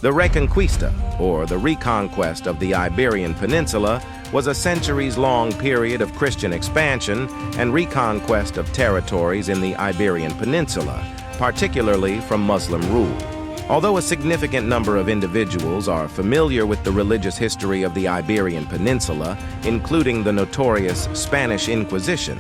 The Reconquista, or the reconquest of the Iberian Peninsula, was a centuries-long period of Christian expansion and reconquest of territories in the Iberian Peninsula, particularly from Muslim rule. Although a significant number of individuals are familiar with the religious history of the Iberian Peninsula, including the notorious Spanish Inquisition,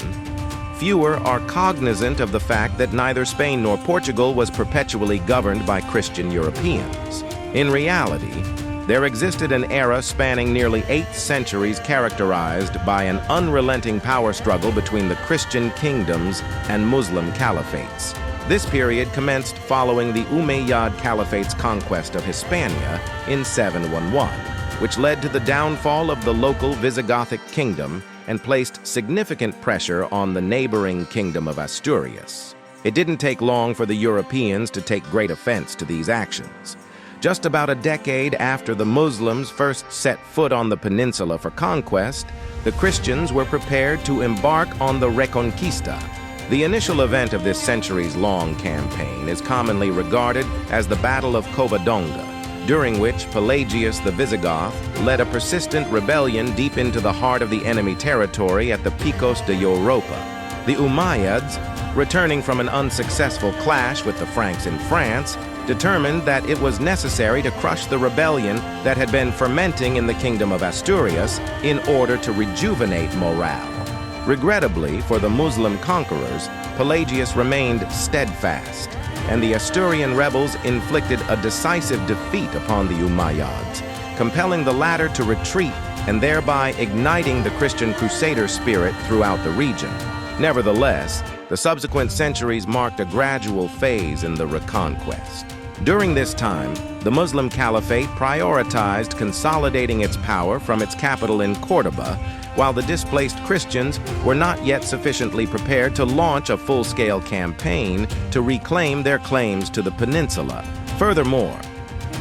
fewer are cognizant of the fact that neither Spain nor Portugal was perpetually governed by Christian Europeans. In reality, there existed an era spanning nearly 8 centuries characterized by an unrelenting power struggle between the Christian kingdoms and Muslim caliphates. This period commenced following the Umayyad Caliphate's conquest of Hispania in 711, which led to the downfall of the local Visigothic kingdom and placed significant pressure on the neighboring kingdom of Asturias. It didn't take long for the Europeans to take great offense to these actions. Just about a decade after the Muslims first set foot on the peninsula for conquest, the Christians were prepared to embark on the Reconquista. The initial event of this centuries-long campaign is commonly regarded as the Battle of Covadonga, during which Pelagius the Visigoth led a persistent rebellion deep into the heart of the enemy territory at the Picos de Europa. The Umayyads, returning from an unsuccessful clash with the Franks in France, determined that it was necessary to crush the rebellion that had been fermenting in the kingdom of Asturias in order to rejuvenate morale. Regrettably for the Muslim conquerors, Pelagius remained steadfast, and the Asturian rebels inflicted a decisive defeat upon the Umayyads, compelling the latter to retreat and thereby igniting the Christian crusader spirit throughout the region. Nevertheless, the subsequent centuries marked a gradual phase in the reconquest. During this time, the Muslim Caliphate prioritized consolidating its power from its capital in Córdoba, while the displaced Christians were not yet sufficiently prepared to launch a full-scale campaign to reclaim their claims to the peninsula. Furthermore,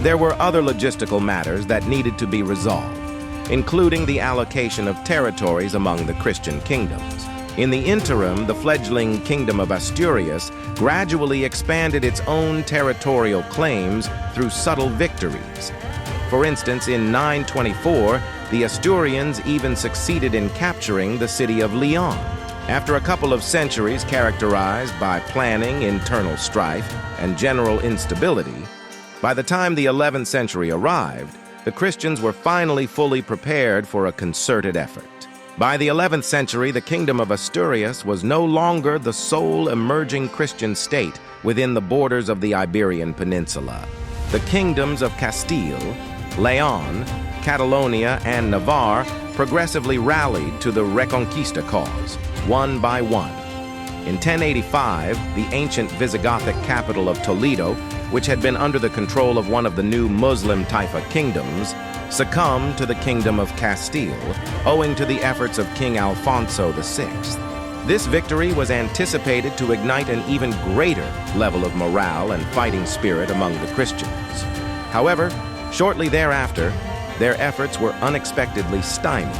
there were other logistical matters that needed to be resolved, including the allocation of territories among the Christian kingdoms. In the interim, the fledgling Kingdom of Asturias gradually expanded its own territorial claims through subtle victories. For instance, in 924, the Asturians even succeeded in capturing the city of Leon. After a couple of centuries characterized by planning, internal strife, and general instability, by the time the 11th century arrived, the Christians were finally fully prepared for a concerted effort. By the 11th century, the Kingdom of Asturias was no longer the sole emerging Christian state within the borders of the Iberian Peninsula. The kingdoms of Castile, Leon, Catalonia, and Navarre progressively rallied to the Reconquista cause, one by one. In 1085, the ancient Visigothic capital of Toledo, which had been under the control of one of the new Muslim Taifa kingdoms, succumbed to the Kingdom of Castile, owing to the efforts of King Alfonso VI. This victory was anticipated to ignite an even greater level of morale and fighting spirit among the Christians. However, shortly thereafter, their efforts were unexpectedly stymied.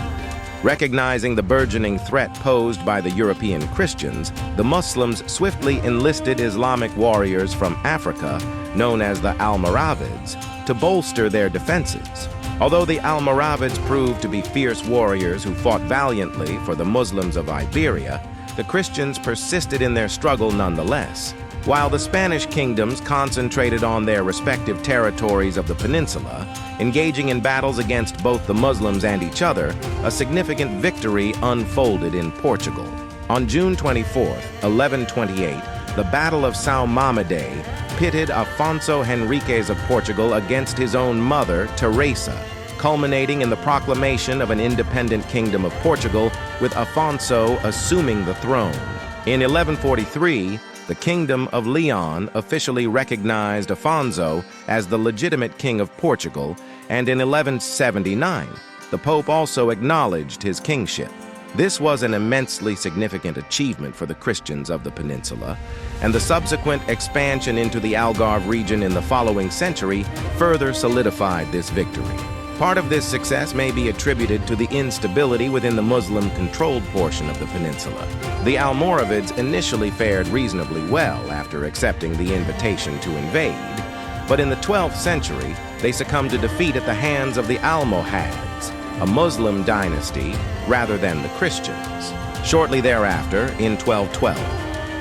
Recognizing the burgeoning threat posed by the European Christians, the Muslims swiftly enlisted Islamic warriors from Africa, known as the Almoravids, to bolster their defenses. Although the Almoravids proved to be fierce warriors who fought valiantly for the Muslims of Iberia, the Christians persisted in their struggle nonetheless. While the Spanish kingdoms concentrated on their respective territories of the peninsula, engaging in battles against both the Muslims and each other, a significant victory unfolded in Portugal. On June 24, 1128, the Battle of São Mamede pitted Afonso Henriques of Portugal against his own mother, Teresa, culminating in the proclamation of an independent kingdom of Portugal, with Afonso assuming the throne. In 1143, the Kingdom of Leon officially recognized Afonso as the legitimate king of Portugal, and in 1179, the Pope also acknowledged his kingship. This was an immensely significant achievement for the Christians of the peninsula, and the subsequent expansion into the Algarve region in the following century further solidified this victory. Part of this success may be attributed to the instability within the Muslim-controlled portion of the peninsula. The Almoravids initially fared reasonably well after accepting the invitation to invade, but in the 12th century, they succumbed to defeat at the hands of the Almohads, a Muslim dynasty rather than the Christians. Shortly thereafter, in 1212,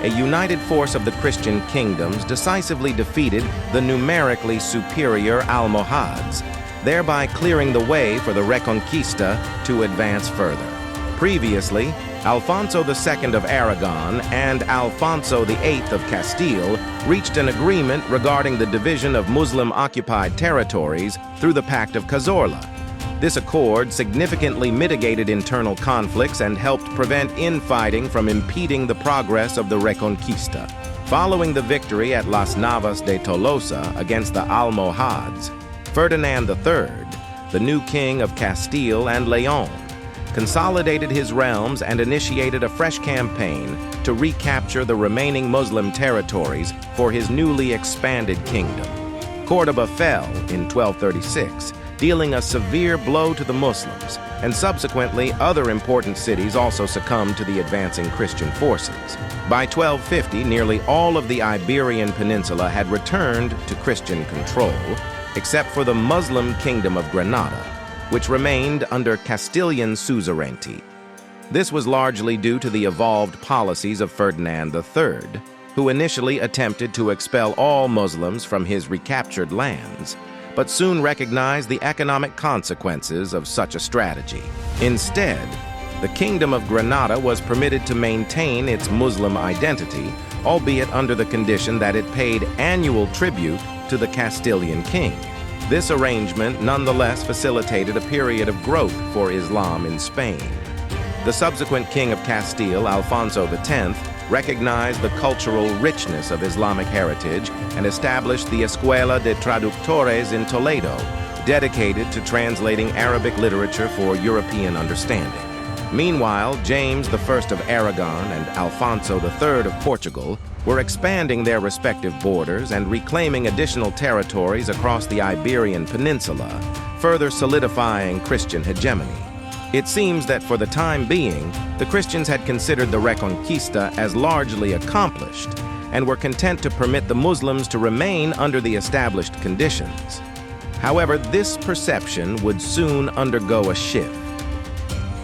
a united force of the Christian kingdoms decisively defeated the numerically superior Almohads, thereby clearing the way for the Reconquista to advance further. Previously, Alfonso II of Aragon and Alfonso VIII of Castile reached an agreement regarding the division of Muslim-occupied territories through the Pact of Cazorla. This accord significantly mitigated internal conflicts and helped prevent infighting from impeding the progress of the Reconquista. Following the victory at Las Navas de Tolosa against the Almohads, Ferdinand III, the new king of Castile and Leon, consolidated his realms and initiated a fresh campaign to recapture the remaining Muslim territories for his newly expanded kingdom. Córdoba fell in 1236, dealing a severe blow to the Muslims, and subsequently other important cities also succumbed to the advancing Christian forces. By 1250, nearly all of the Iberian Peninsula had returned to Christian control, except for the Muslim kingdom of Granada, which remained under Castilian suzerainty. This was largely due to the evolved policies of Ferdinand III, who initially attempted to expel all Muslims from his recaptured lands, but soon recognized the economic consequences of such a strategy. Instead, the Kingdom of Granada was permitted to maintain its Muslim identity, albeit under the condition that it paid annual tribute to the Castilian king. This arrangement nonetheless facilitated a period of growth for Islam in Spain. The subsequent king of Castile, Alfonso X, recognized the cultural richness of Islamic heritage and established the Escuela de Traductores in Toledo, dedicated to translating Arabic literature for European understanding. Meanwhile, James I of Aragon and Alfonso III of Portugal were expanding their respective borders and reclaiming additional territories across the Iberian Peninsula, further solidifying Christian hegemony. It seems that for the time being, the Christians had considered the Reconquista as largely accomplished and were content to permit the Muslims to remain under the established conditions. However, this perception would soon undergo a shift.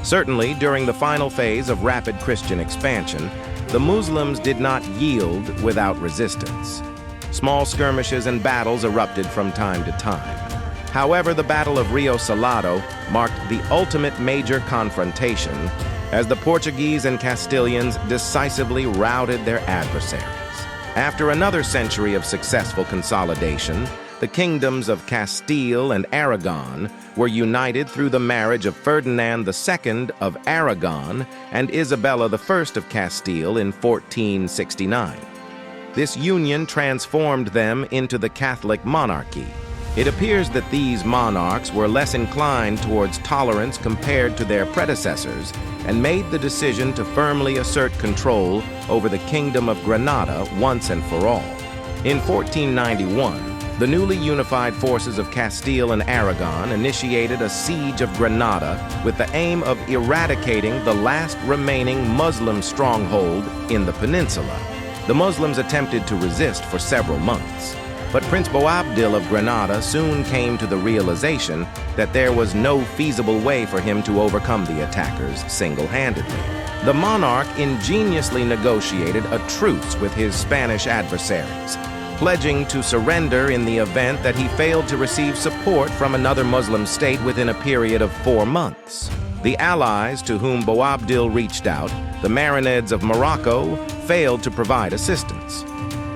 Certainly, during the final phase of rapid Christian expansion, the Muslims did not yield without resistance. Small skirmishes and battles erupted from time to time. However, the Battle of Rio Salado marked the ultimate major confrontation as the Portuguese and Castilians decisively routed their adversaries. After another century of successful consolidation, the kingdoms of Castile and Aragon were united through the marriage of Ferdinand II of Aragon and Isabella I of Castile in 1469. This union transformed them into the Catholic monarchy. It appears that these monarchs were less inclined towards tolerance compared to their predecessors and made the decision to firmly assert control over the Kingdom of Granada once and for all. In 1491, the newly unified forces of Castile and Aragon initiated a siege of Granada with the aim of eradicating the last remaining Muslim stronghold in the peninsula. The Muslims attempted to resist for several months, but Prince Boabdil of Granada soon came to the realization that there was no feasible way for him to overcome the attackers single-handedly. The monarch ingeniously negotiated a truce with his Spanish adversaries, pledging to surrender in the event that he failed to receive support from another Muslim state within a period of 4 months. The allies to whom Boabdil reached out, the Marinids of Morocco, failed to provide assistance.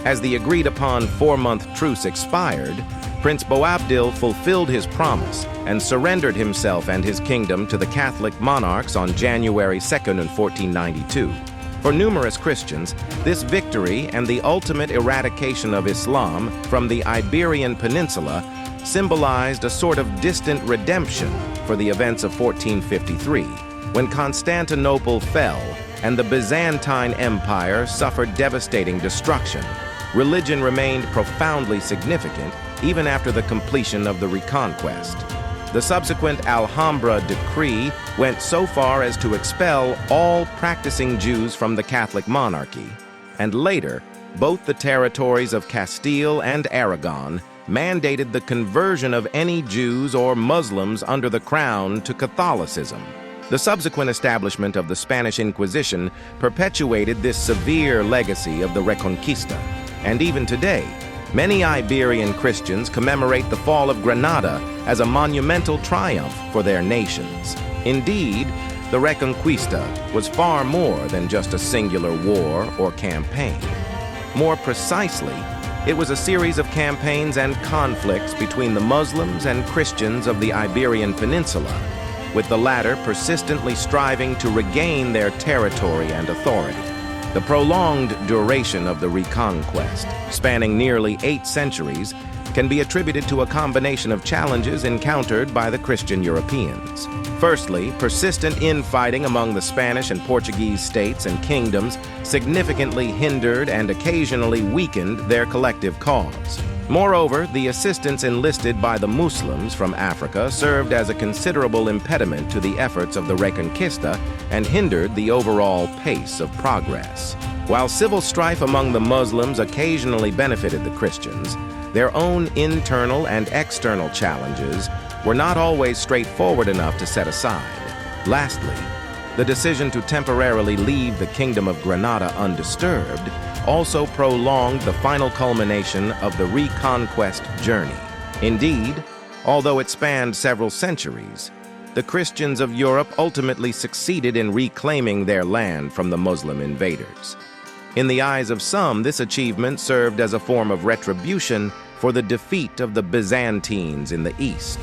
As the agreed-upon 4-month truce expired, Prince Boabdil fulfilled his promise and surrendered himself and his kingdom to the Catholic monarchs on January 2nd in 1492. For numerous Christians, this victory and the ultimate eradication of Islam from the Iberian Peninsula symbolized a sort of distant redemption for the events of 1453, when Constantinople fell and the Byzantine Empire suffered devastating destruction. Religion remained profoundly significant even after the completion of the Reconquest. The subsequent Alhambra decree went so far as to expel all practicing Jews from the Catholic monarchy, and later, both the territories of Castile and Aragon mandated the conversion of any Jews or Muslims under the crown to Catholicism. The subsequent establishment of the Spanish Inquisition perpetuated this severe legacy of the Reconquista, and even today, many Iberian Christians commemorate the fall of Granada as a monumental triumph for their nations. Indeed, the Reconquista was far more than just a singular war or campaign. More precisely, it was a series of campaigns and conflicts between the Muslims and Christians of the Iberian Peninsula, with the latter persistently striving to regain their territory and authority. The prolonged duration of the Reconquest, spanning nearly 8 centuries, can be attributed to a combination of challenges encountered by the Christian Europeans. Firstly, persistent infighting among the Spanish and Portuguese states and kingdoms significantly hindered and occasionally weakened their collective cause. Moreover, the assistance enlisted by the Muslims from Africa served as a considerable impediment to the efforts of the Reconquista and hindered the overall pace of progress. While civil strife among the Muslims occasionally benefited the Christians, their own internal and external challenges were not always straightforward enough to set aside. Lastly, the decision to temporarily leave the Kingdom of Granada undisturbed also prolonged the final culmination of the Reconquest journey. Indeed, although it spanned several centuries, the Christians of Europe ultimately succeeded in reclaiming their land from the Muslim invaders. In the eyes of some, this achievement served as a form of retribution for the defeat of the Byzantines in the East.